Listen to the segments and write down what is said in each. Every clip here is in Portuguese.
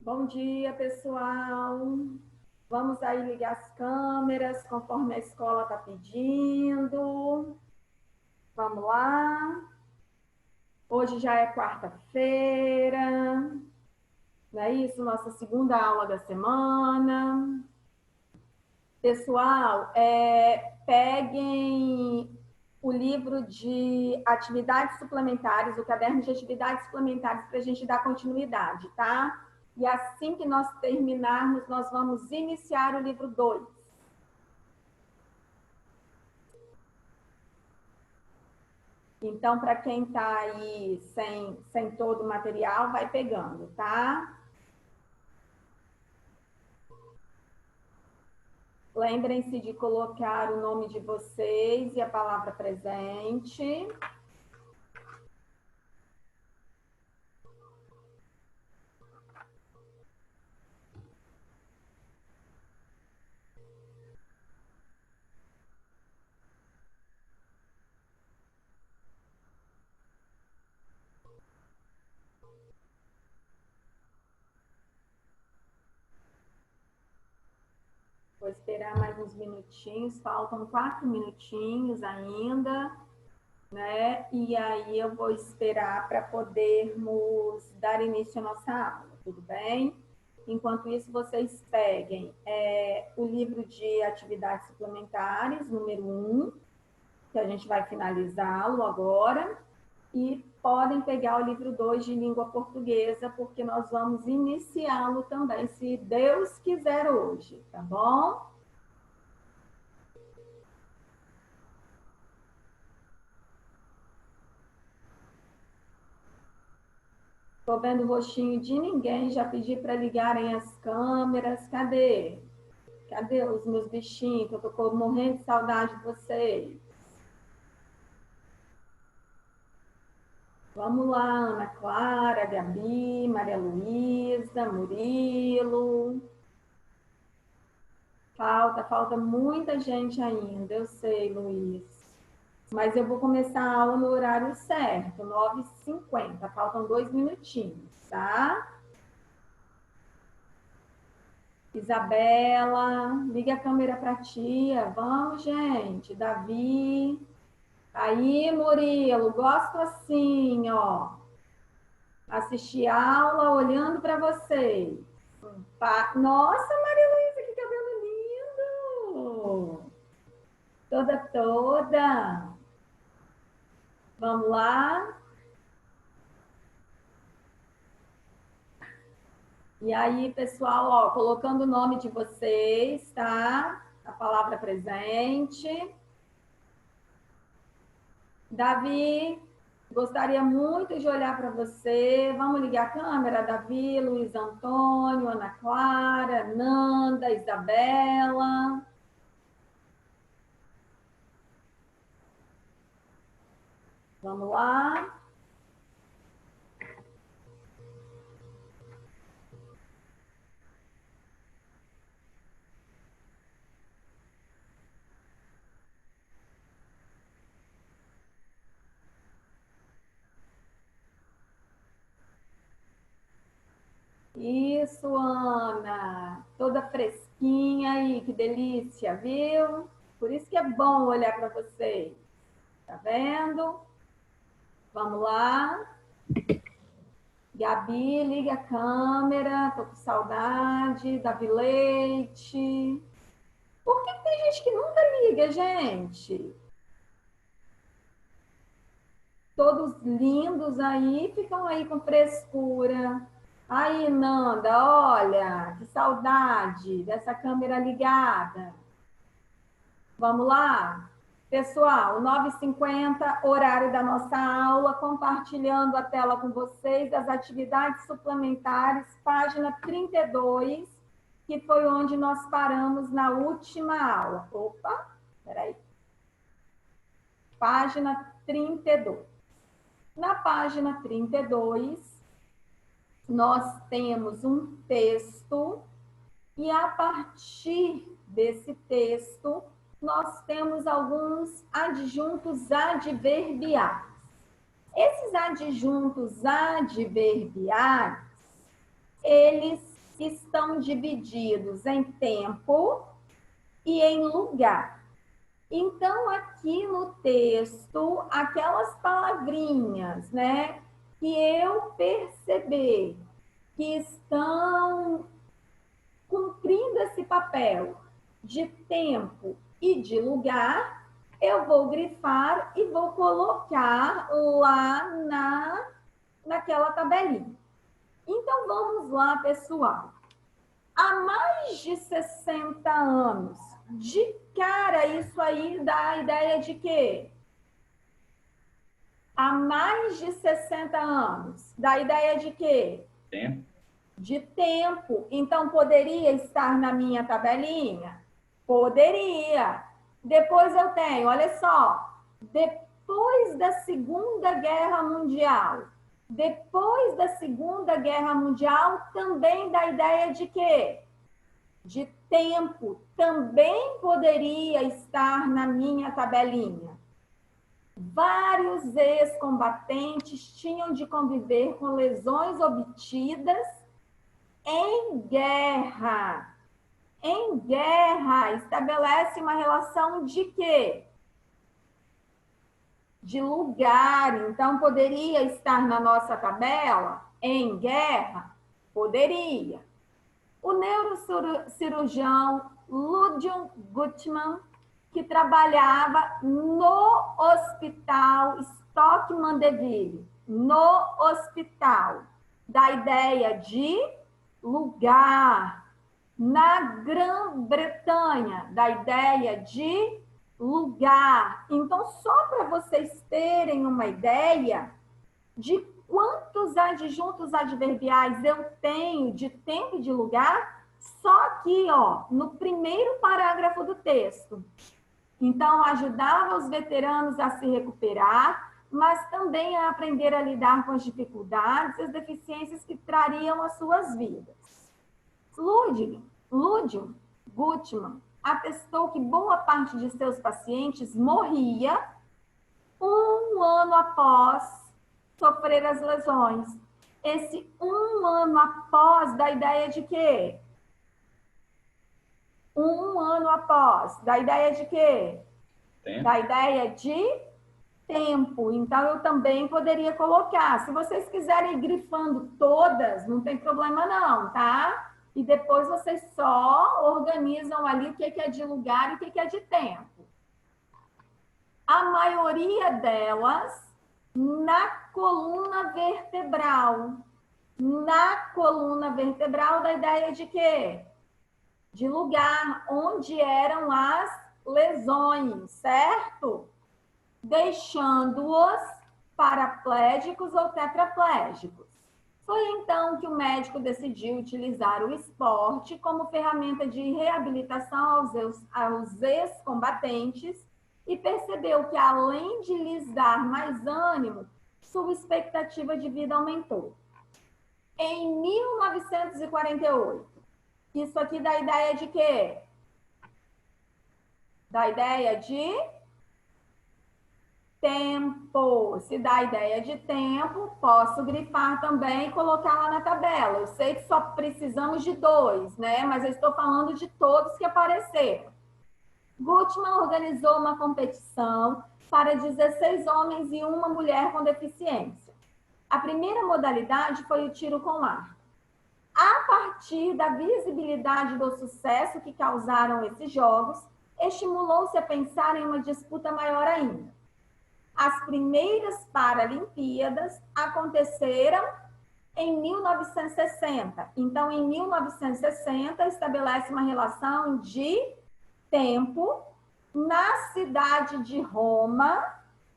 Bom dia, pessoal. Vamos aí ligar as câmeras conforme a escola está pedindo. Vamos lá. Hoje já é quarta-feira, não é isso? Nossa segunda aula da semana. Pessoal, peguem o livro de atividades suplementares, o caderno de atividades suplementares, para a gente dar continuidade, tá? E assim que nós terminarmos, nós vamos iniciar o livro 2. Então, para quem está aí sem todo o material, vai pegando, tá? Lembrem-se de colocar o nome de vocês e a palavra presente. Vou esperar mais uns minutinhos, faltam 4 minutinhos ainda, né? E aí eu vou esperar para podermos dar início à nossa aula, tudo bem? Enquanto isso, vocês peguem o livro de atividades suplementares, número 1, que a gente vai finalizá-lo agora, e podem pegar o livro 2 de língua portuguesa, porque nós vamos iniciá-lo também, se Deus quiser hoje, tá bom? Estou vendo o rostinho de ninguém, já pedi para ligarem as câmeras. Cadê? Cadê os meus bichinhos? Que eu estou morrendo de saudade de vocês. Vamos lá, Ana Clara, Gabi, Maria Luísa, Murilo. Falta muita gente ainda, eu sei, Luiz. Mas eu vou começar a aula no horário certo, 9h50. Faltam 2 minutinhos, tá? Isabela, liga a câmera para a tia. Vamos, gente. Davi. Aí, Murilo, gosto assim, ó. Assistir aula olhando para vocês. Nossa, Maria Luísa, que cabelo lindo! Toda. Vamos lá. E aí, pessoal, ó, colocando o nome de vocês, tá? A palavra presente. Davi, gostaria muito de olhar para você. Vamos ligar a câmera, Davi, Luiz Antônio, Ana Clara, Nanda, Isabela. Vamos lá. Isso, Ana. Toda fresquinha aí, que delícia, viu? Por isso que é bom olhar para vocês. Tá vendo? Vamos lá. Gabi, liga a câmera. Tô com saudade. Davi Leite. Por que tem gente que nunca liga, gente? Todos lindos aí, ficam aí com frescura. Aí, Nanda, olha, que saudade dessa câmera ligada. Vamos lá? Pessoal, 9h50, horário da nossa aula, compartilhando a tela com vocês das atividades suplementares, página 32, que foi onde nós paramos na última aula. Opa, peraí. Página 32. Na página 32, nós temos um texto e a partir desse texto, nós temos alguns adjuntos adverbiais. Esses adjuntos adverbiais, eles estão divididos em tempo e em lugar. Então, aqui no texto, aquelas palavrinhas, né, que eu perceber que estão cumprindo esse papel de tempo e de lugar, eu vou grifar e vou colocar lá naquela tabelinha. Então, vamos lá, pessoal. Há mais de 60 anos, de cara, isso aí dá a ideia de quê? Há mais de 60 anos, dá a ideia de quê? Tempo. De tempo. Então, poderia estar na minha tabelinha? Poderia. Depois eu tenho, olha só, depois da Segunda Guerra Mundial. Depois da Segunda Guerra Mundial, também dá ideia de quê? De tempo. Também poderia estar na minha tabelinha. Vários ex-combatentes tinham de conviver com lesões obtidas em guerra. Em guerra, estabelece uma relação de quê? De lugar. Então, poderia estar na nossa tabela? Em guerra? Poderia. O neurocirurgião Ludwig Gutmann, que trabalhava no hospital Stock Mandeville, no hospital, da ideia de lugar. Na Grã-Bretanha, da ideia de lugar. Então, só para vocês terem uma ideia de quantos adjuntos adverbiais eu tenho de tempo e de lugar, só aqui, ó, no primeiro parágrafo do texto. Então, ajudava os veteranos a se recuperar, mas também a aprender a lidar com as dificuldades e as deficiências que trariam às suas vidas. Ludwig Gutmann atestou que boa parte de seus pacientes morria 1 ano após sofrer as lesões. Esse 1 ano após dá ideia de quê? 1 ano após dá ideia de quê? Tempo. Dá ideia de tempo. Então, eu também poderia colocar. Se vocês quiserem ir grifando todas, não tem problema não, tá? E depois vocês só organizam ali o que é de lugar e o que é de tempo. A maioria delas na coluna vertebral. Na coluna vertebral da ideia de quê? De lugar onde eram as lesões, certo? Deixando-os paraplégicos ou tetraplégicos. Foi então que o médico decidiu utilizar o esporte como ferramenta de reabilitação aos ex-combatentes e percebeu que, além de lhes dar mais ânimo, sua expectativa de vida aumentou. Em 1948, isso aqui dá ideia de quê? Dá ideia de tempo. Se dá ideia de tempo, posso grifar também e colocar lá na tabela. Eu sei que só precisamos de 2, né? Mas eu estou falando de todos que apareceram. Gutmann organizou uma competição para 16 homens e uma mulher com deficiência. A primeira modalidade foi o tiro com arco. A partir da visibilidade do sucesso que causaram esses jogos, estimulou-se a pensar em uma disputa maior ainda. As primeiras Paralimpíadas aconteceram em 1960. Então, em 1960, estabelece uma relação de tempo na cidade de Roma.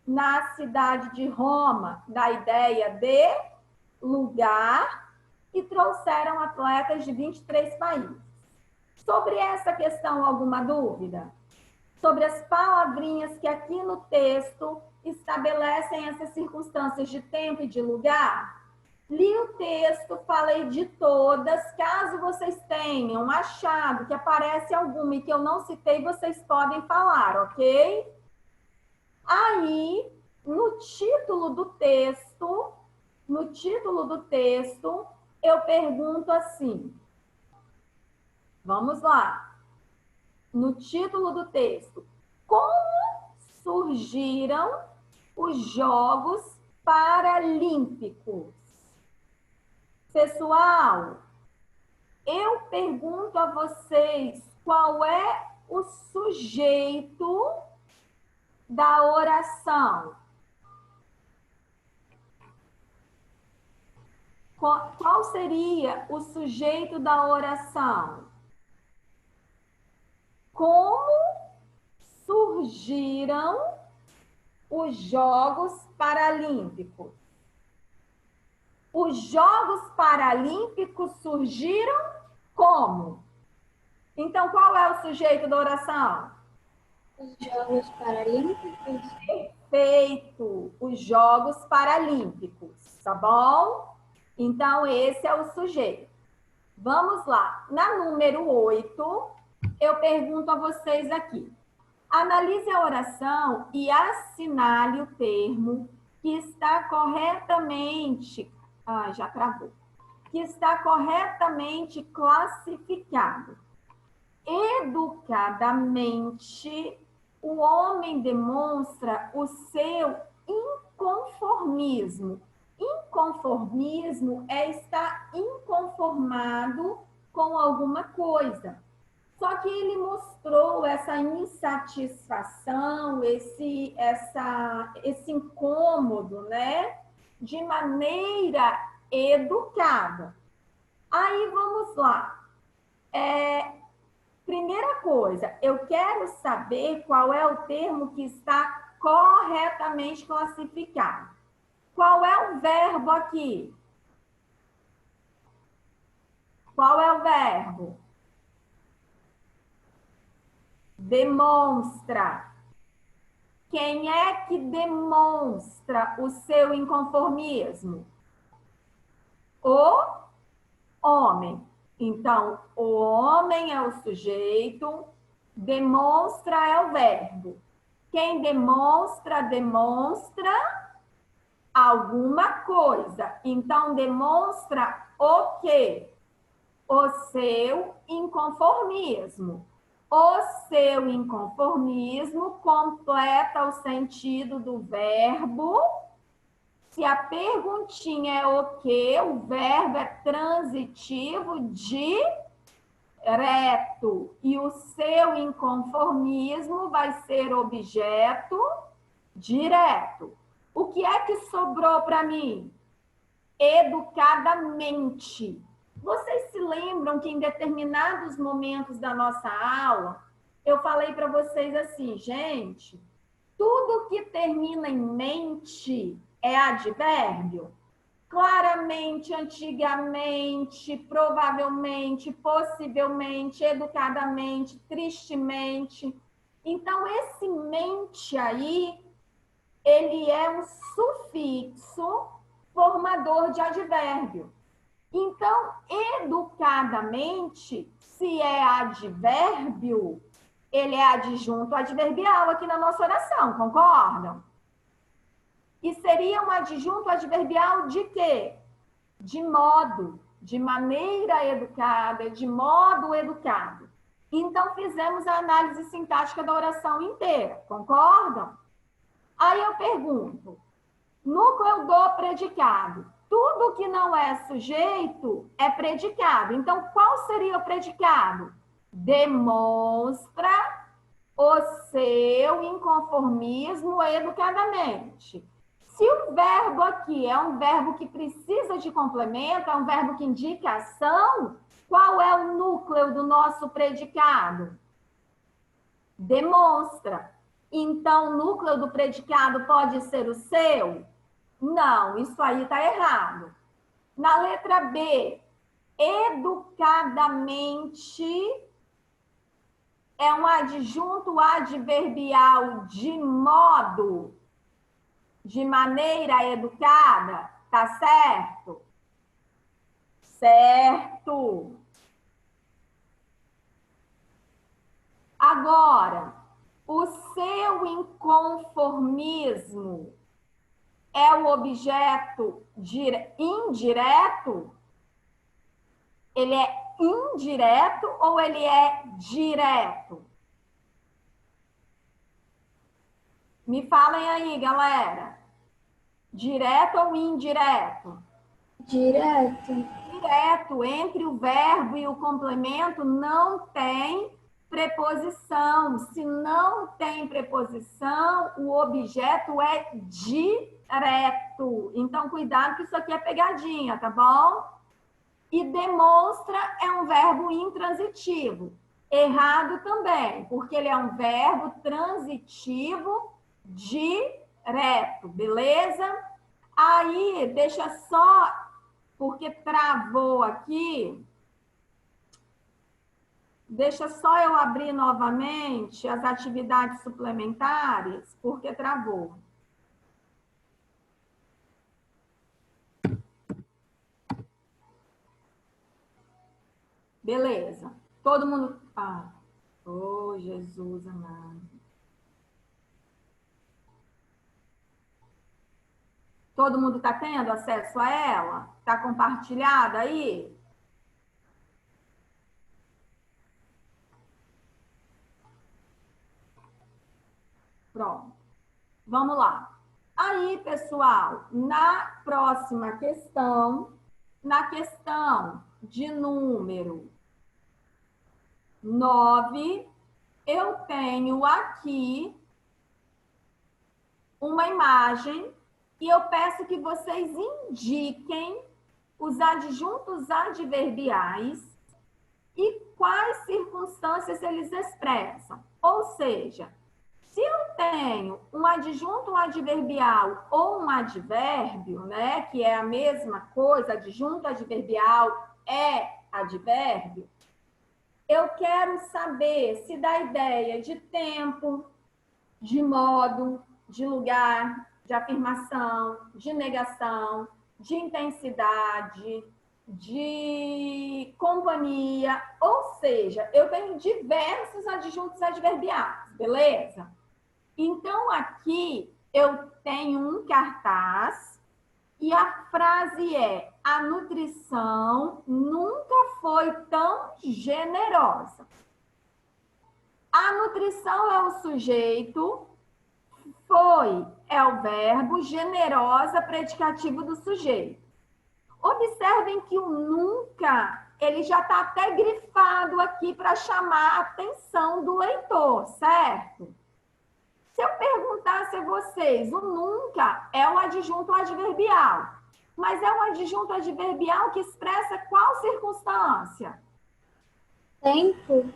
Na cidade de Roma, da ideia de lugar, e trouxeram atletas de 23 países. Sobre essa questão, alguma dúvida? Sobre as palavrinhas que aqui no texto estabelecem essas circunstâncias de tempo e de lugar? Li o texto, falei de todas. Caso vocês tenham achado que aparece alguma e que eu não citei, vocês podem falar, ok? Aí, no título do texto, eu pergunto assim: Vamos lá. No título do texto. Como surgiram os Jogos Paralímpicos? Pessoal, eu pergunto a vocês qual é o sujeito da oração. Qual seria o sujeito da oração? Como surgiram os Jogos Paralímpicos? Os Jogos Paralímpicos surgiram como? Então, qual é o sujeito da oração? Os Jogos Paralímpicos. Perfeito! Os Jogos Paralímpicos, tá bom? Então, esse é o sujeito. Vamos lá. Na número 8, eu pergunto a vocês aqui. Analise a oração e assinale o termo que está corretamente... já travou. Que está corretamente classificado. Educadamente, o homem demonstra o seu inconformismo. Inconformismo é estar inconformado com alguma coisa. Só que ele mostrou essa insatisfação, esse incômodo, né? De maneira educada. Aí vamos lá. Primeira coisa, eu quero saber qual é o termo que está corretamente classificado. Qual é o verbo aqui? Qual é o verbo? Demonstra. Quem é que demonstra o seu inconformismo? O homem. Então, o homem é o sujeito, demonstra é o verbo. Quem demonstra, demonstra alguma coisa. Então, demonstra o quê? O seu inconformismo. O seu inconformismo completa o sentido do verbo. Se a perguntinha é o quê? O verbo é transitivo direto. E o seu inconformismo vai ser objeto direto. O que é que sobrou para mim? Educadamente. Vocês se lembram que em determinados momentos da nossa aula, eu falei para vocês assim, gente, tudo que termina em mente é advérbio? Claramente, antigamente, provavelmente, possivelmente, educadamente, tristemente. Então, esse mente aí, ele é um sufixo formador de advérbio. Então, educadamente, se é advérbio, ele é adjunto adverbial aqui na nossa oração, concordam? E seria um adjunto adverbial de quê? De modo, de maneira educada, de modo educado. Então, fizemos a análise sintática da oração inteira, concordam? Aí eu pergunto, núcleo do predicado. Tudo que não é sujeito é predicado. Então, qual seria o predicado? Demonstra o seu inconformismo educadamente. Se o verbo aqui é um verbo que precisa de complemento, é um verbo que indica ação, qual é o núcleo do nosso predicado? Demonstra. Então, o núcleo do predicado pode ser o seu? Não, isso aí está errado. Na letra B, educadamente é um adjunto adverbial de modo, de maneira educada, tá certo? Certo. Agora, o seu inconformismo é o objeto indireto? Ele é indireto ou ele é direto? Me falem aí, galera. Direto ou indireto? Direto. Direto. Entre o verbo e o complemento não tem preposição. Se não tem preposição, o objeto é direto. Então, cuidado que isso aqui é pegadinha, tá bom? E demonstra é um verbo intransitivo. Errado também, porque ele é um verbo transitivo direto, beleza? Aí, deixa só, porque travou aqui, deixa só eu abrir novamente as atividades suplementares, porque travou. Beleza. Todo mundo... Ah, oh, Jesus amado. Todo mundo está tendo acesso a ela? Está compartilhada aí? Pronto. Vamos lá. Aí, pessoal, na próxima questão, na questão de número 9, eu tenho aqui uma imagem e eu peço que vocês indiquem os adjuntos adverbiais e quais circunstâncias eles expressam. Ou seja, se eu tenho um adjunto adverbial ou um advérbio, né, que é a mesma coisa, adjunto adverbial é advérbio, eu quero saber se dá ideia de tempo, de modo, de lugar, de afirmação, de negação, de intensidade, de companhia, ou seja, eu tenho diversos adjuntos adverbiais, beleza? Então, aqui eu tenho um cartaz e a frase é: a nutrição nunca foi tão generosa. A nutrição é o sujeito, foi é o verbo, generosa, predicativo do sujeito. Observem que o nunca, ele já está até grifado aqui para chamar a atenção do leitor, certo? Se eu perguntasse a vocês, o nunca é um adjunto adverbial, mas é um adjunto adverbial que expressa qual circunstância? Tempo.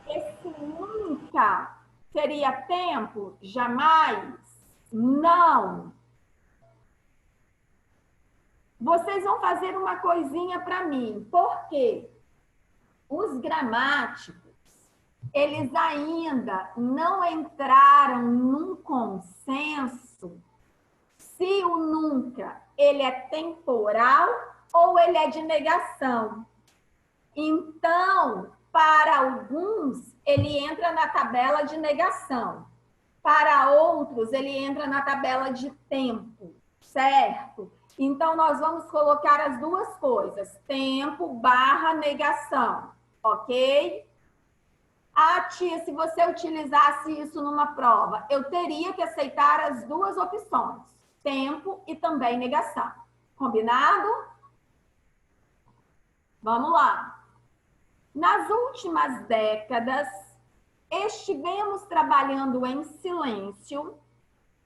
Esse nunca seria tempo? Jamais? Não. Vocês vão fazer uma coisinha para mim. Por quê? Os gramáticos, eles ainda não entraram num consenso se o nunca ele é temporal ou ele é de negação. Então, para alguns, ele entra na tabela de negação. Para outros, ele entra na tabela de tempo, certo? Então, nós vamos colocar as duas coisas, tempo barra negação, ok? Ah, tia, se você utilizasse isso numa prova, eu teria que aceitar as duas opções, tempo e também negação. Combinado? Vamos lá. Nas últimas décadas, estivemos trabalhando em silêncio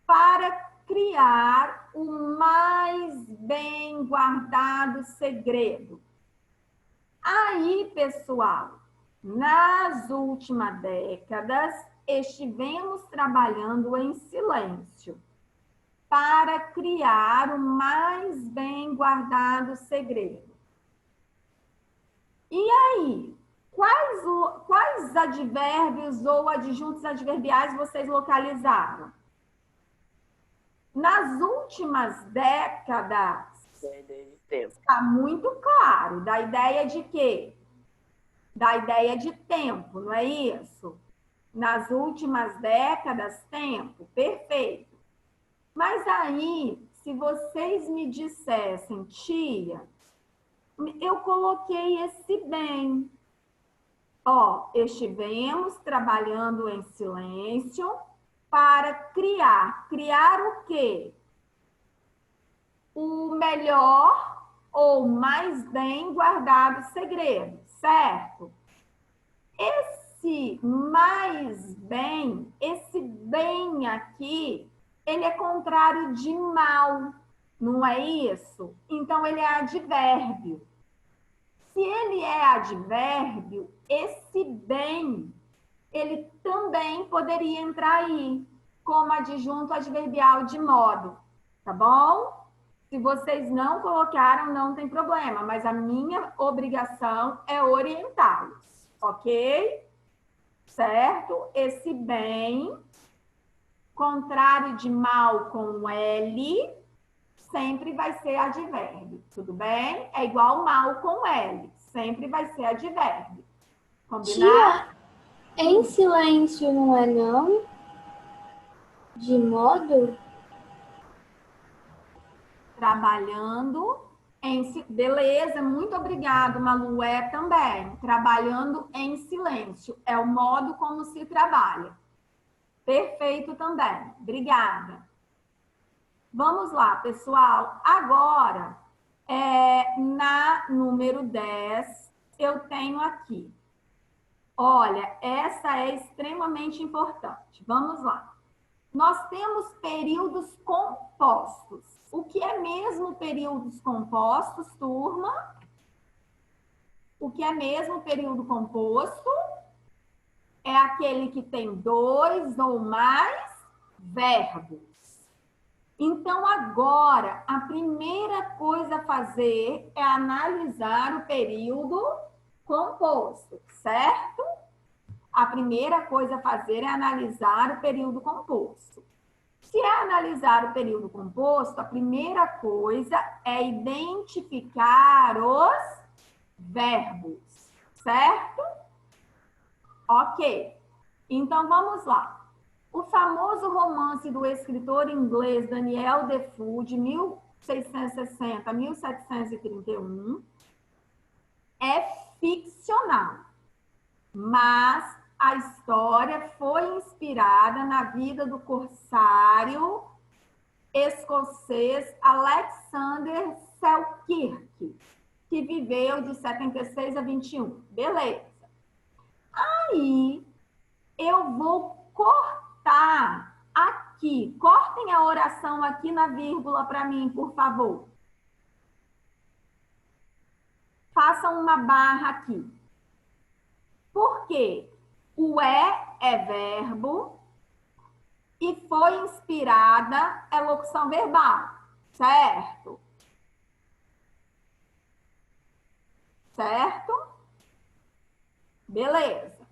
para criar o mais bem guardado segredo. Aí, pessoal, nas últimas décadas, estivemos trabalhando em silêncio para criar o mais bem guardado segredo. E aí, quais advérbios ou adjuntos adverbiais vocês localizaram? Nas últimas décadas, está muito claro, da ideia de quê? Da ideia de tempo, não é isso? Nas últimas décadas, tempo, perfeito. Mas aí, se vocês me dissessem, tia, eu coloquei esse bem. Ó, estivemos trabalhando em silêncio para criar. Criar o quê? O melhor ou mais bem guardado segredo, certo? Esse mais bem, esse bem aqui, ele é contrário de mal, não é isso? Então, ele é advérbio. Se ele é advérbio, esse bem, ele também poderia entrar aí, como adjunto adverbial de modo, tá bom? Se vocês não colocaram, não tem problema, mas a minha obrigação é orientá-los, ok? Certo? Esse bem, contrário de mal com L, sempre vai ser advérbio, tudo bem? É igual mal com L, sempre vai ser advérbio. Combinado? Tia, em silêncio não é não? De modo? Trabalhando em... Beleza, muito obrigado, Malu. É também. Trabalhando em silêncio. É o modo como se trabalha. Perfeito também. Obrigada. Vamos lá, pessoal. Agora, na número 10, eu tenho aqui. Olha, essa é extremamente importante. Vamos lá. Nós temos períodos compostos. O que é mesmo períodos compostos, turma? O que é mesmo período composto? É aquele que tem 2 ou mais verbos. Então, agora, a primeira coisa a fazer é analisar o período composto, certo? A primeira coisa a fazer é analisar o período composto. Se é analisar o período composto, a primeira coisa é identificar os verbos, certo? Ok. Então, vamos lá. O famoso romance do escritor inglês Daniel Defoe, de 1660 a 1731, é ficcional, mas a história foi inspirada na vida do corsário escocês Alexander Selkirk, que viveu de 76 a 21. Beleza. Aí, eu vou cortar aqui. Cortem a oração aqui na vírgula para mim, por favor. Façam uma barra aqui. Por quê? O é verbo e foi inspirada é locução verbal, certo? Certo? Beleza.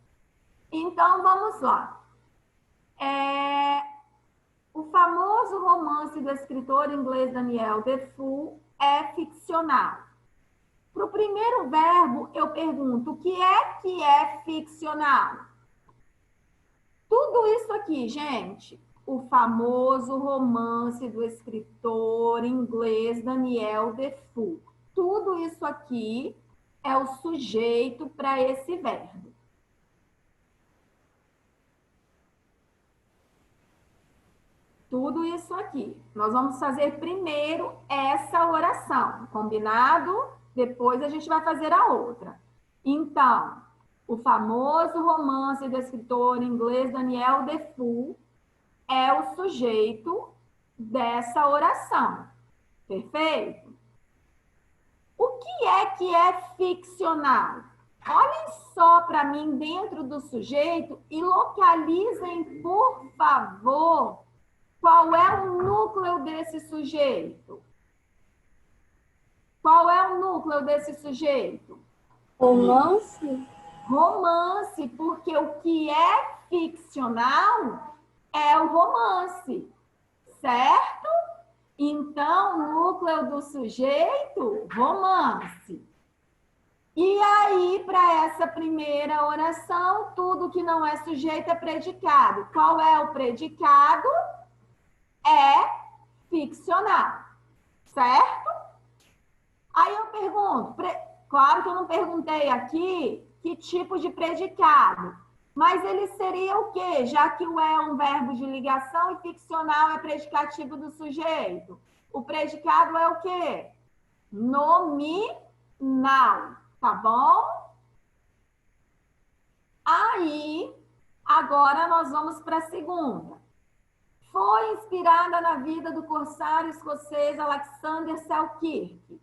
Então, vamos lá. O famoso romance do escritor inglês Daniel Defoe é ficcional. Para o primeiro verbo, eu pergunto, o que é ficcional? Tudo isso aqui, gente, o famoso romance do escritor inglês Daniel Defoe. Tudo isso aqui é o sujeito para esse verbo. Tudo isso aqui. Nós vamos fazer primeiro essa oração, combinado? Depois a gente vai fazer a outra. Então, o famoso romance do escritor inglês Daniel Defoe é o sujeito dessa oração. Perfeito? O que é ficcional? Olhem só para mim dentro do sujeito e localizem, por favor, qual é o núcleo desse sujeito? Qual é o núcleo desse sujeito? Romance? Romance, porque o que é ficcional é o romance, certo? Então, núcleo do sujeito, romance. E aí, para essa primeira oração, tudo que não é sujeito é predicado. Qual é o predicado? É ficcional, certo? Aí eu pergunto, claro que eu não perguntei aqui que tipo de predicado, mas ele seria o quê? Já que o é um verbo de ligação e ficcional é predicativo do sujeito. O predicado é o quê? Nominal, tá bom? Aí, agora nós vamos para a segunda. Foi inspirada na vida do corsário escocês Alexander Selkirk.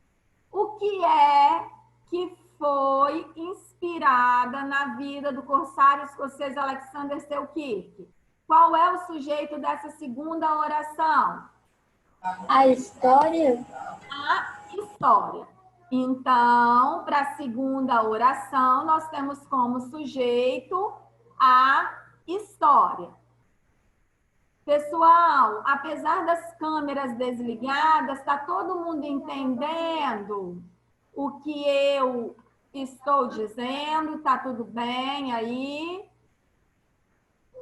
O que é que foi inspirada na vida do corsário escocês Alexander Selkirk? Qual é o sujeito dessa segunda oração? A história? A história. Então, para a segunda oração, nós temos como sujeito a história. Pessoal, apesar das câmeras desligadas, está todo mundo entendendo o que eu estou dizendo? Tá tudo bem aí?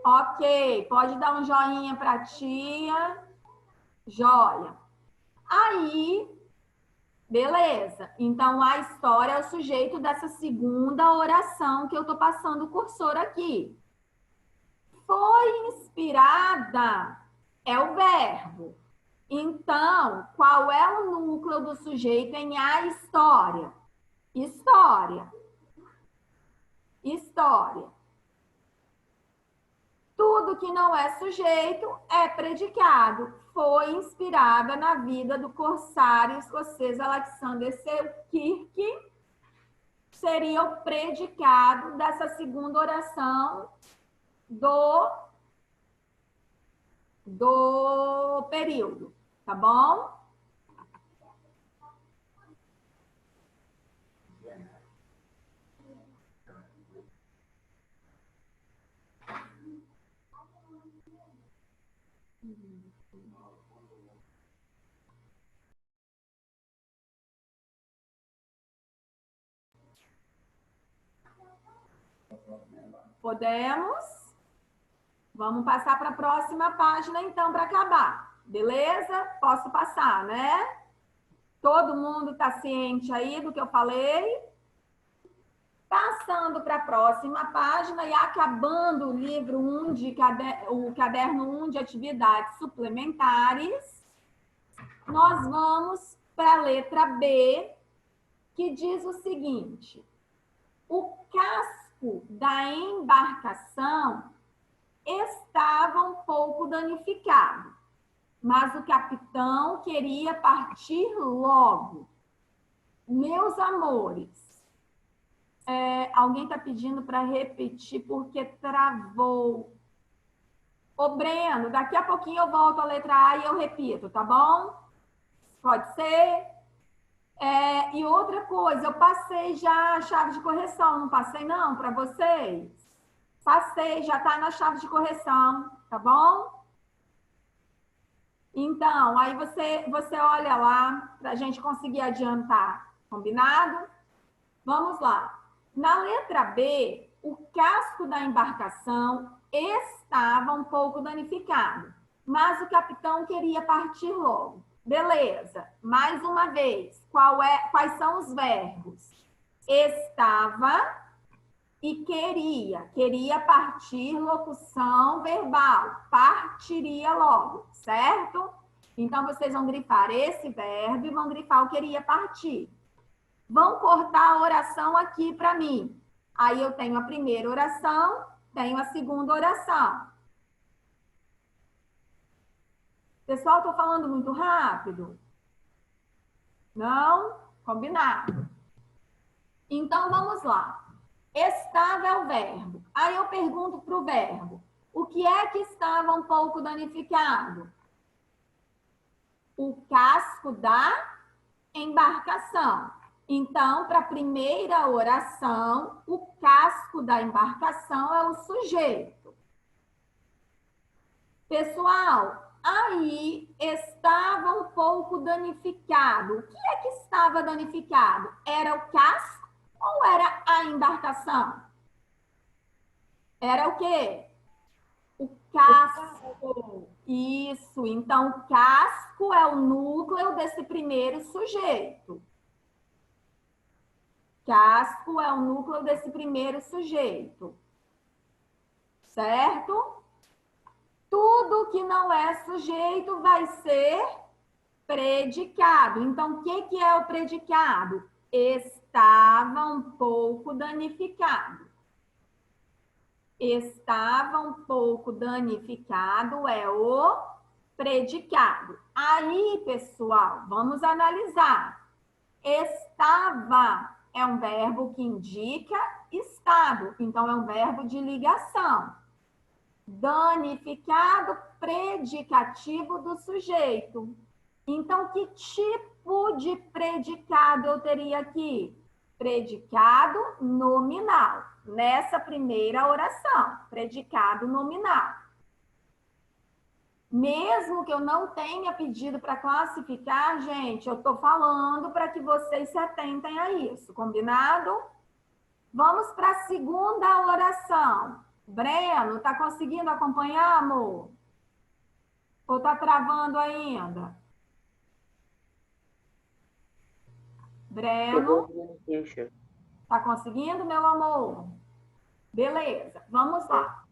Ok, pode dar um joinha para a tia. Joia. Aí, beleza. Então, a história é o sujeito dessa segunda oração que eu estou passando o cursor aqui. Foi inspirada é o verbo. Então, qual é o núcleo do sujeito em a história? História. História. Tudo que não é sujeito é predicado. Foi inspirada na vida do corsário escocês Alexander Selkirk. Seria o predicado dessa segunda oração do período, tá bom? Podemos? Vamos passar para a próxima página, então, para acabar. Beleza? Posso passar, né? Todo mundo está ciente aí do que eu falei? Passando para a próxima página e acabando o livro 1 o caderno 1 de atividades suplementares, nós vamos para a letra B, que diz o seguinte: o casco da embarcação estava um pouco danificado, mas o capitão queria partir logo. Meus amores, alguém está pedindo para repetir porque travou. Ô, Breno, daqui a pouquinho eu volto a letra A e eu repito, tá bom? Pode ser? E outra coisa, eu passei já a chave de correção, não passei não para vocês? Passei, já está na chave de correção, tá bom? Então, aí você olha lá para a gente conseguir adiantar, combinado? Vamos lá. Na letra B, o casco da embarcação estava um pouco danificado, mas o capitão queria partir logo. Beleza. Mais uma vez, quais são os verbos? Estava e queria. Queria partir, locução verbal. Partiria logo, certo? Então, vocês vão grifar esse verbo e vão grifar o queria partir. Vão cortar a oração aqui para mim. Aí eu tenho a primeira oração, tenho a segunda oração. Pessoal, estou falando muito rápido? Não? Combinado. Então, vamos lá. Estava é o verbo. Aí eu pergunto para o verbo: o que é que estava um pouco danificado? O casco da embarcação. Então, para a primeira oração, o casco da embarcação é o sujeito. Pessoal, aí estava um pouco danificado. O que é que estava danificado? Era o casco ou era a embarcação? Era o quê? O casco. Isso. Então, o casco é o núcleo desse primeiro sujeito. Casco é o núcleo desse primeiro sujeito. Certo? Tudo que não é sujeito vai ser predicado. Então, o que é o predicado? Estava um pouco danificado. Estava um pouco danificado é o predicado. Aí, pessoal, vamos analisar. Estava é um verbo que indica estado, então é um verbo de ligação. Danificado, predicativo do sujeito. Então, que tipo de predicado eu teria aqui? Predicado nominal. Nessa primeira oração, predicado nominal. Mesmo que eu não tenha pedido para classificar, gente, eu estou falando para que vocês se atentem a isso, combinado? Vamos para a segunda oração. Breno, tá conseguindo acompanhar, amor? Ou tá travando ainda? Breno, tá conseguindo, meu amor? Beleza, vamos lá.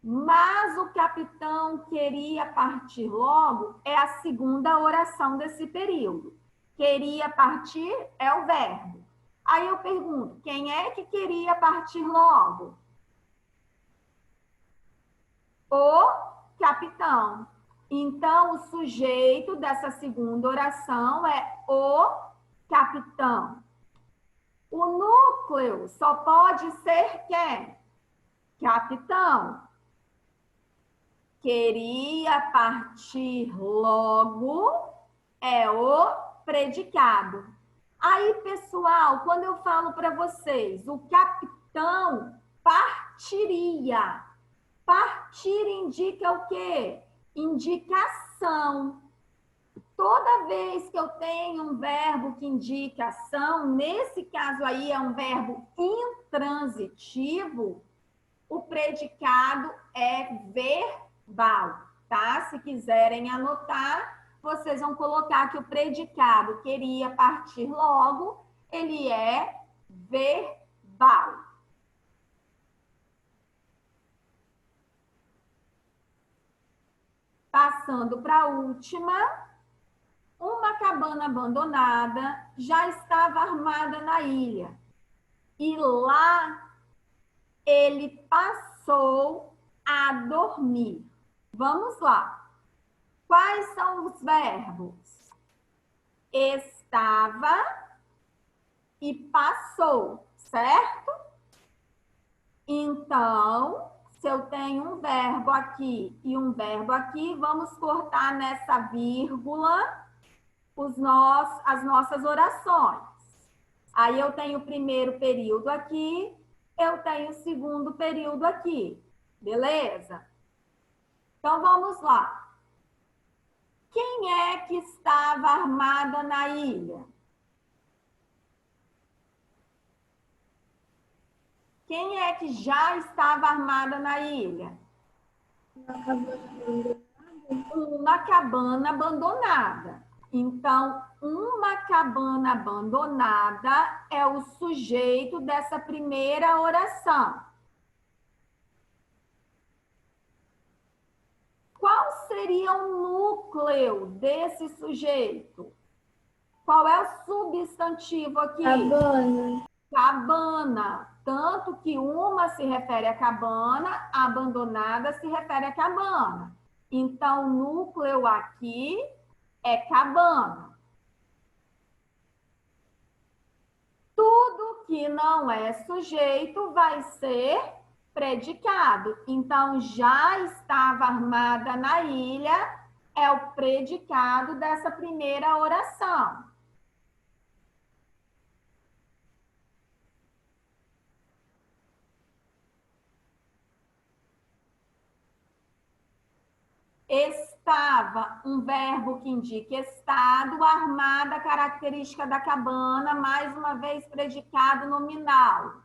Mas o capitão queria partir logo é a segunda oração desse período. Queria partir é o verbo. Aí eu pergunto, quem é que queria partir logo? O capitão. Então, o sujeito dessa segunda oração é o capitão. O núcleo só pode ser quem? Capitão. Queria partir logo é o predicado. Aí, pessoal, quando eu falo para vocês, o capitão partiria. Partir indica o quê? Indicação. Toda vez que eu tenho um verbo que indica ação, nesse caso aí é um verbo intransitivo, o predicado é verbal, tá? Se quiserem anotar, vocês vão colocar que o predicado queria partir logo, ele é verbal. Passando para a última, uma cabana abandonada já estava armada na ilha. E lá ele passou a dormir. Vamos lá. Quais são os verbos? Estava e passou, certo? Então, se eu tenho um verbo aqui e um verbo aqui, vamos cortar nessa vírgula as nossas orações. Aí eu tenho o primeiro período aqui, eu tenho o segundo período aqui. Beleza? Então, vamos lá. Quem é que estava armada na ilha? Quem é que já estava armada na ilha? Uma cabana abandonada. Então, uma cabana abandonada é o sujeito dessa primeira oração. Qual seria o núcleo desse sujeito? Qual é o substantivo aqui? Cabana. Cabana. Tanto que uma se refere à cabana, a abandonada se refere à cabana. Então, o núcleo aqui é cabana. Tudo que não é sujeito vai ser predicado. Então, já estava armada na ilha é o predicado dessa primeira oração. Estava, um verbo que indica estado, armada, característica da cabana, mais uma vez predicado nominal.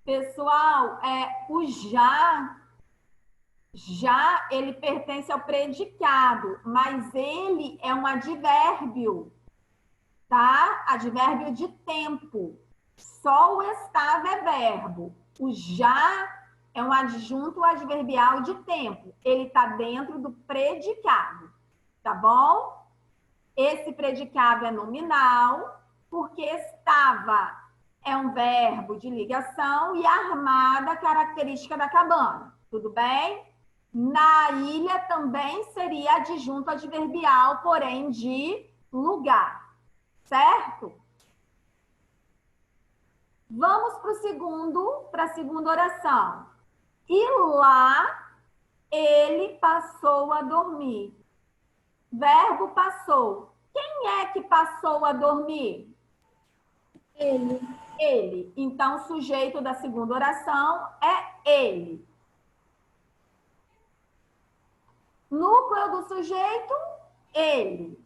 Pessoal, o já ele pertence ao predicado, mas ele é um advérbio. tá? Advérbio de tempo. Só o estava é verbo. O já é um adjunto adverbial de tempo. Ele está dentro do predicado, tá bom? Esse predicado é nominal, porque estava é um verbo de ligação e armada, característica da cabana. Tudo bem? Na ilha também seria adjunto adverbial, porém de lugar. Certo? Vamos para a segunda oração. E lá ele passou a dormir. Verbo passou. Quem é que passou a dormir? Ele. Ele. Então, o sujeito da segunda oração é ele. Núcleo do sujeito, ele.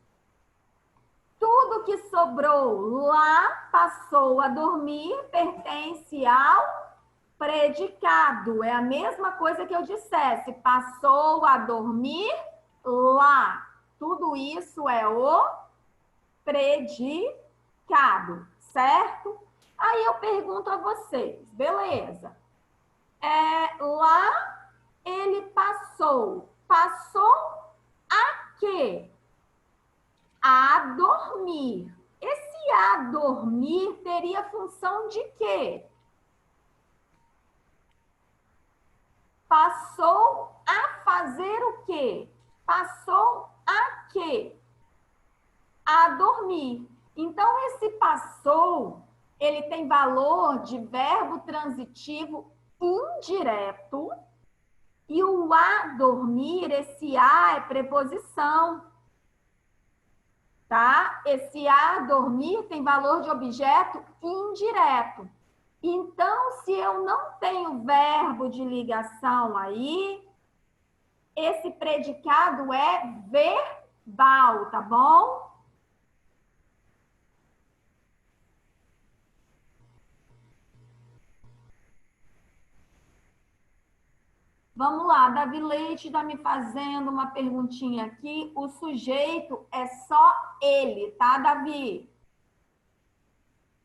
Tudo que sobrou lá, passou a dormir, pertence ao predicado. É a mesma coisa que eu dissesse. Passou a dormir lá. Tudo isso é o predicado, certo? Aí eu pergunto a vocês, beleza. Lá ele passou. Passou a quê? A dormir. Esse a dormir teria função de quê? Passou a fazer o quê? Passou a quê? A dormir. Então, esse passou, ele tem valor de verbo transitivo indireto. E o a dormir, esse a é preposição. Tá? Esse a dormir tem valor de objeto indireto. Então, se eu não tenho verbo de ligação aí, esse predicado é verbal, tá bom? Vamos lá, Davi Leite está me fazendo uma perguntinha aqui. O sujeito é só ele, tá, Davi?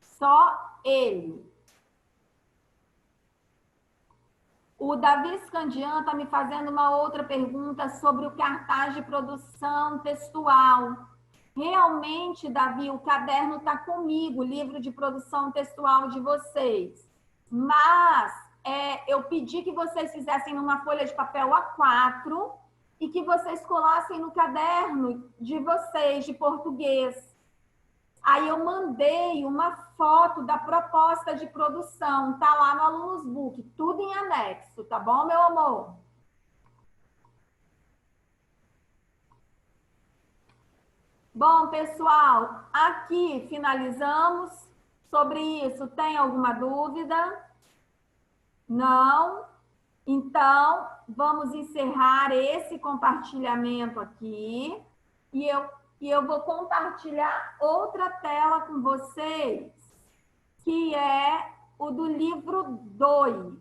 Só ele. O Davi Scandian está me fazendo uma outra pergunta sobre o cartaz de produção textual. Realmente, Davi, o caderno está comigo, o livro de produção textual de vocês. Mas eu pedi que vocês fizessem numa folha de papel A4 e que vocês colassem no caderno de vocês, de português. Aí eu mandei uma foto da proposta de produção, tá lá no Alunos Book, tudo em anexo, tá bom, meu amor? Bom, pessoal, aqui finalizamos. Sobre isso, tem alguma dúvida? Não? Então, vamos encerrar esse compartilhamento aqui e eu vou compartilhar outra tela com vocês, que é o do livro 2.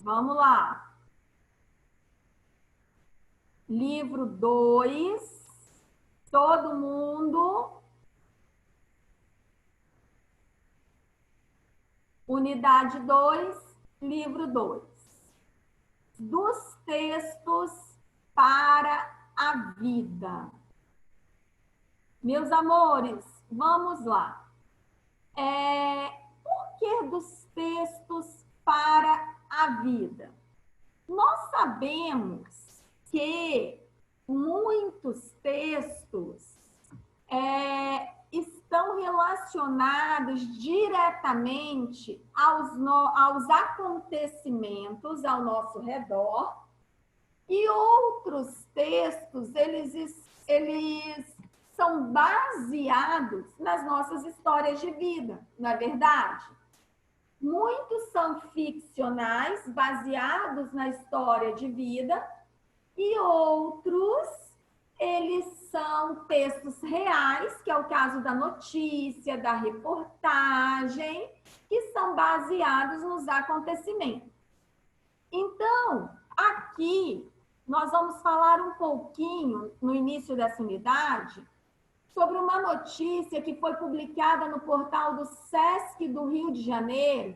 Vamos lá. Livro 2. Todo mundo. Unidade 2, livro 2. Dos textos para a vida. Meus amores, vamos lá. Por que dos textos para a vida? Nós sabemos que muitos textos estão relacionados diretamente aos acontecimentos ao nosso redor, e outros textos, eles são baseados nas nossas histórias de vida, não é verdade? Muitos são ficcionais, baseados na história de vida, e outros, eles são textos reais, que é o caso da notícia, da reportagem, que são baseados nos acontecimentos. Então, aqui, nós vamos falar um pouquinho, no início dessa unidade, sobre uma notícia que foi publicada no portal do SESC do Rio de Janeiro,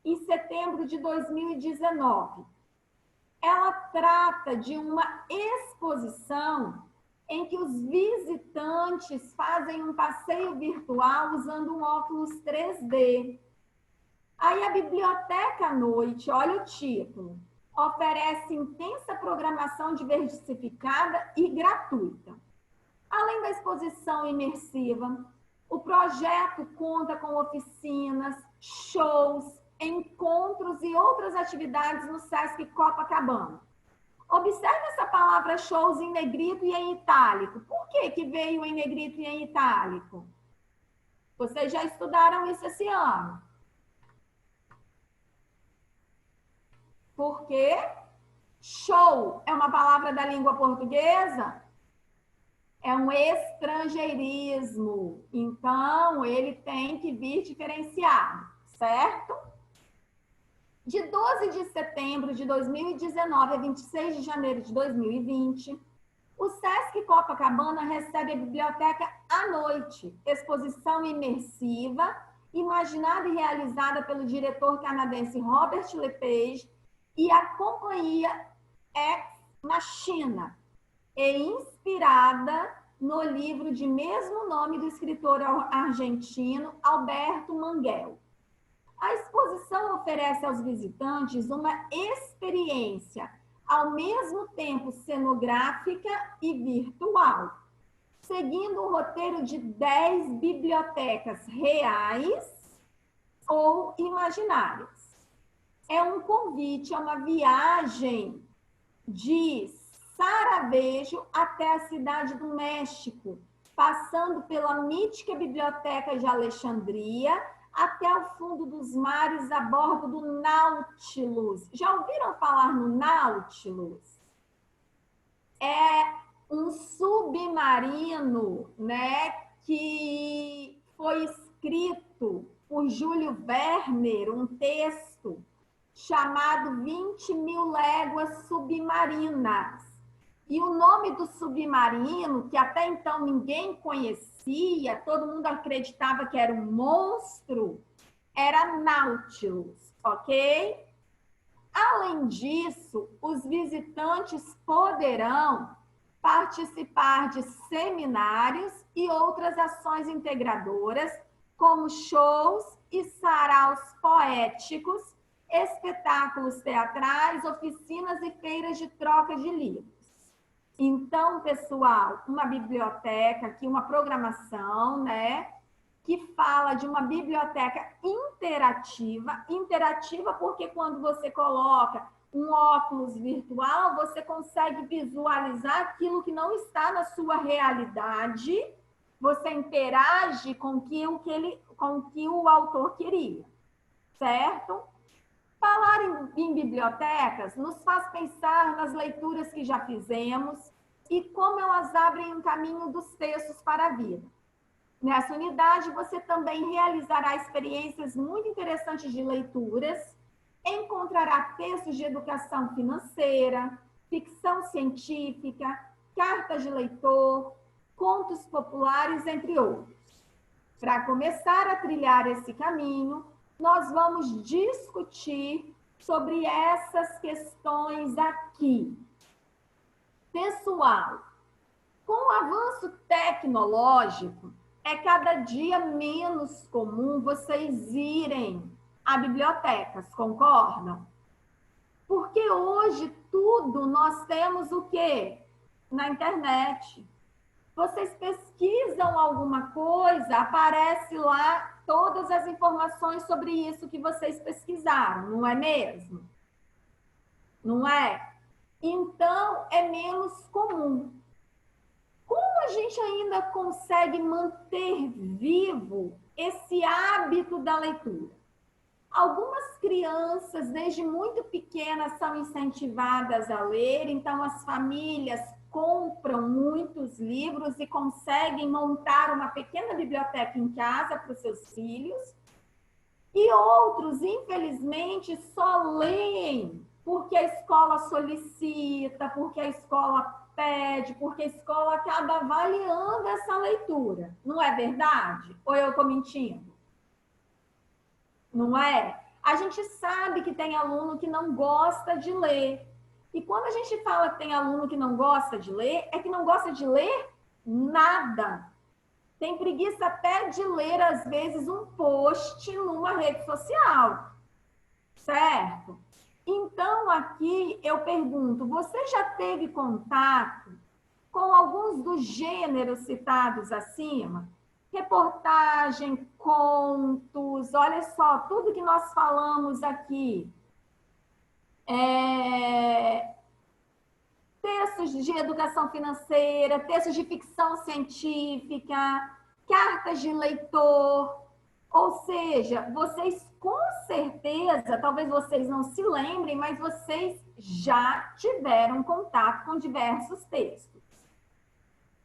em setembro de 2019. Ela trata de uma exposição em que os visitantes fazem um passeio virtual usando um óculos 3D. Aí a Biblioteca à Noite, olha o título, oferece intensa programação diversificada e gratuita. Além da exposição imersiva, o projeto conta com oficinas, shows, encontros e outras atividades no Sesc Copacabana. Observe essa palavra shows em negrito e em itálico. Por que que veio em negrito e em itálico? Vocês já estudaram isso esse ano. Porque show é uma palavra da língua portuguesa? É um estrangeirismo. Então, ele tem que vir diferenciado, certo? De 12 de setembro de 2019 a 26 de janeiro de 2020, o Sesc Copacabana recebe a Biblioteca à Noite, exposição imersiva, imaginada e realizada pelo diretor canadense Robert Lepage e a Companhia X na China, e inspirada no livro de mesmo nome do escritor argentino Alberto Manguel. A exposição oferece aos visitantes uma experiência, ao mesmo tempo cenográfica e virtual, seguindo um roteiro de 10 bibliotecas reais ou imaginárias. É um convite a uma viagem de Sarajevo até a cidade do México, passando pela mítica Biblioteca de Alexandria, até o fundo dos mares a bordo do Nautilus. Já ouviram falar no Nautilus? É um submarino, né, que foi escrito por Júlio Verne, um texto chamado 20.000 Léguas Submarinas. E o nome do submarino, que até então ninguém conhecia, todo mundo acreditava que era um monstro, era Nautilus, ok? Além disso, os visitantes poderão participar de seminários e outras ações integradoras, como shows e saraus poéticos, espetáculos teatrais, oficinas e feiras de troca de livros. Então, pessoal, uma biblioteca aqui, uma programação, né, que fala de uma biblioteca interativa. Interativa porque quando você coloca um óculos virtual, você consegue visualizar aquilo que não está na sua realidade, você interage com o que o autor queria, certo? Falar em bibliotecas nos faz pensar nas leituras que já fizemos e como elas abrem um caminho dos textos para a vida. Nessa unidade, você também realizará experiências muito interessantes de leituras, encontrará textos de educação financeira, ficção científica, cartas de leitor, contos populares, entre outros. Para começar a trilhar esse caminho, nós vamos discutir sobre essas questões aqui. Pessoal, com o avanço tecnológico, é cada dia menos comum vocês irem a bibliotecas, concordam? Porque hoje tudo nós temos o quê? Na internet. Vocês pesquisam alguma coisa, aparece lá todas as informações sobre isso que vocês pesquisaram, não é mesmo? Não é? Então, é menos comum. Como a gente ainda consegue manter vivo esse hábito da leitura? Algumas crianças, desde muito pequenas, são incentivadas a ler, então as famílias compram muitos livros e conseguem montar uma pequena biblioteca em casa para os seus filhos. E outros, infelizmente, só leem porque a escola solicita, porque a escola pede, porque a escola acaba avaliando essa leitura. Não é verdade? Ou eu estou mentindo? Não é? A gente sabe que tem aluno que não gosta de ler. E quando a gente fala que tem aluno que não gosta de ler, é que não gosta de ler nada. Tem preguiça até de ler, às vezes, um post numa rede social. Certo? Então, aqui eu pergunto, você já teve contato com alguns dos gêneros citados acima? Reportagem, contos, olha só, tudo que nós falamos aqui. Textos de educação financeira, textos de ficção científica, cartas de leitor. Ou seja, vocês com certeza, talvez vocês não se lembrem, mas vocês já tiveram contato com diversos textos.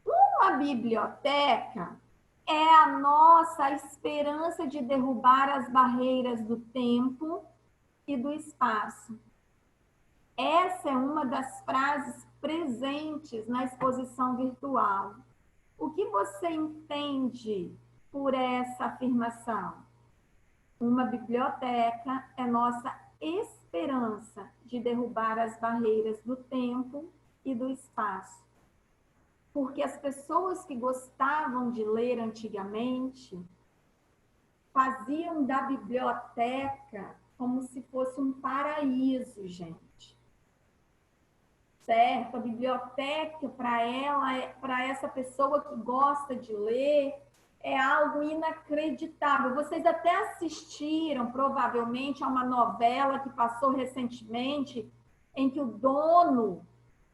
Uma biblioteca é a nossa esperança de derrubar as barreiras do tempo e do espaço. Essa é uma das frases presentes na exposição virtual. O que você entende por essa afirmação? Uma biblioteca é nossa esperança de derrubar as barreiras do tempo e do espaço. Porque as pessoas que gostavam de ler antigamente faziam da biblioteca como se fosse um paraíso, gente. Certo? A biblioteca, para essa pessoa que gosta de ler, é algo inacreditável. Vocês até assistiram, provavelmente, a uma novela que passou recentemente, em que o dono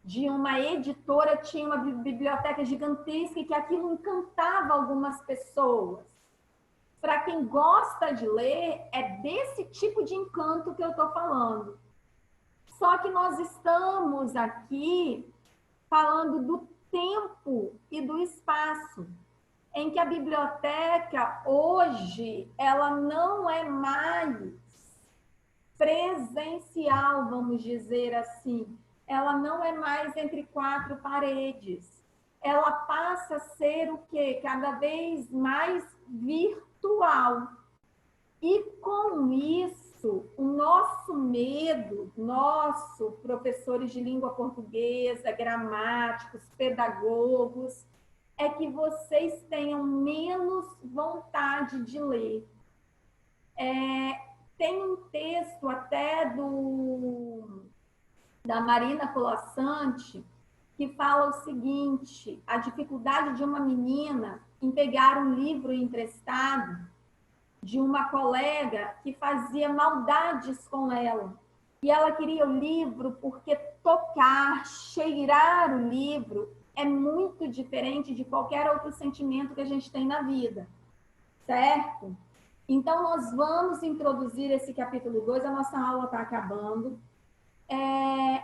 de uma editora tinha uma biblioteca gigantesca e que aquilo encantava algumas pessoas. Para quem gosta de ler, é desse tipo de encanto que eu estou falando. Só que nós estamos aqui falando do tempo e do espaço, em que a biblioteca hoje ela não é mais presencial, vamos dizer assim. Ela não é mais entre quatro paredes. Ela passa a ser o quê? Cada vez mais virtual. E com isso, o nosso medo, professores de língua portuguesa, gramáticos, pedagogos, é que vocês tenham menos vontade de ler. Tem um texto até da Marina Colasanti que fala o seguinte: a dificuldade de uma menina em pegar um livro emprestado de uma colega que fazia maldades com ela. E ela queria o livro porque tocar, cheirar o livro é muito diferente de qualquer outro sentimento que a gente tem na vida, certo? Então, nós vamos introduzir esse capítulo 2, a nossa aula está acabando.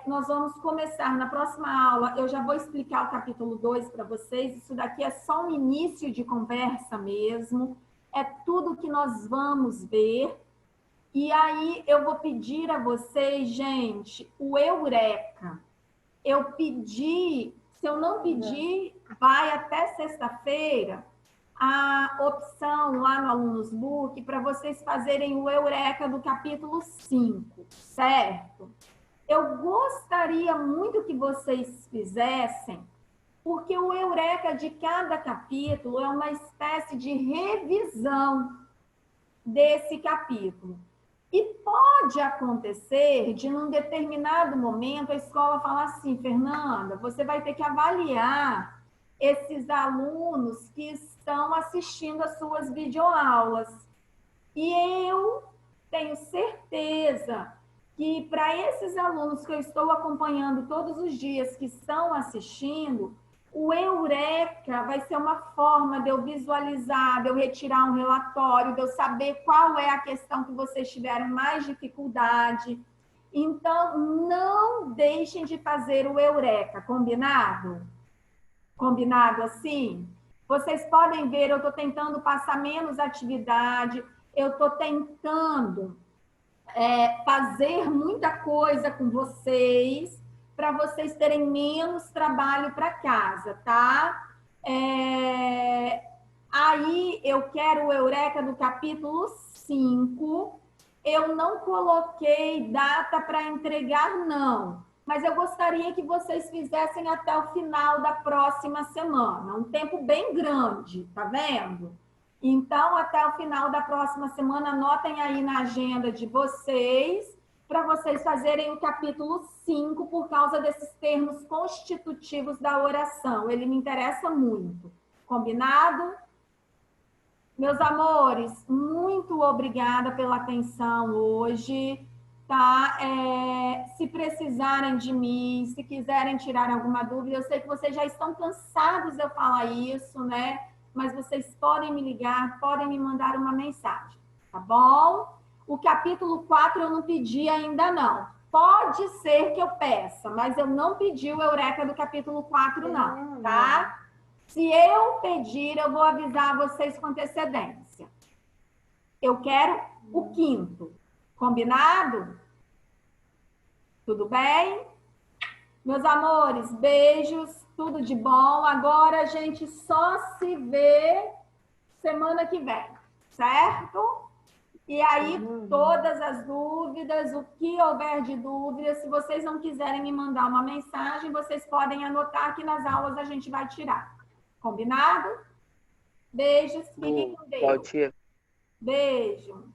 Nós vamos começar na próxima aula, eu já vou explicar o capítulo 2 para vocês, isso daqui é só um início de conversa mesmo, é tudo que nós vamos ver. E aí eu vou pedir a vocês, gente, o Eureka. Eu pedi, se eu não pedir, vai até sexta-feira a opção lá no Alunos Book para vocês fazerem o Eureka do capítulo 5, certo? Eu gostaria muito que vocês fizessem, porque o Eureka de cada capítulo é uma espécie de revisão desse capítulo. E pode acontecer de, num determinado momento, a escola falar assim: Fernanda, você vai ter que avaliar esses alunos que estão assistindo às suas videoaulas. E eu tenho certeza que para esses alunos que eu estou acompanhando todos os dias, que estão assistindo, o Eureka vai ser uma forma de eu visualizar, de eu retirar um relatório, de eu saber qual é a questão que vocês tiveram mais dificuldade. Então, não deixem de fazer o Eureka, combinado? Combinado assim? Vocês podem ver, eu estou tentando passar menos atividade, eu estou tentando fazer muita coisa com vocês, para vocês terem menos trabalho para casa, tá? Aí eu quero o Eureka do capítulo 5. Eu não coloquei data para entregar, não. Mas eu gostaria que vocês fizessem até o final da próxima semana. Um tempo bem grande, tá vendo? Então, até o final da próxima semana, anotem aí na agenda de vocês, para vocês fazerem o capítulo 5, por causa desses termos constitutivos da oração. Ele me interessa muito. Combinado? Meus amores, muito obrigada pela atenção hoje, tá? Se precisarem de mim, se quiserem tirar alguma dúvida, eu sei que vocês já estão cansados de eu falar isso, né? Mas vocês podem me ligar, podem me mandar uma mensagem, tá bom? O capítulo 4 eu não pedi ainda não. Pode ser que eu peça, mas eu não pedi o Eureka do capítulo 4 não, tá? Se eu pedir, eu vou avisar vocês com antecedência. Eu quero o 5º. Combinado? Tudo bem? Meus amores, beijos, tudo de bom. Agora a gente só se vê semana que vem, certo? E aí, todas as dúvidas, o que houver de dúvidas, se vocês não quiserem me mandar uma mensagem, vocês podem anotar que nas aulas a gente vai tirar. Combinado? Beijos, fiquem com Deus. Tchau, tia. Beijo.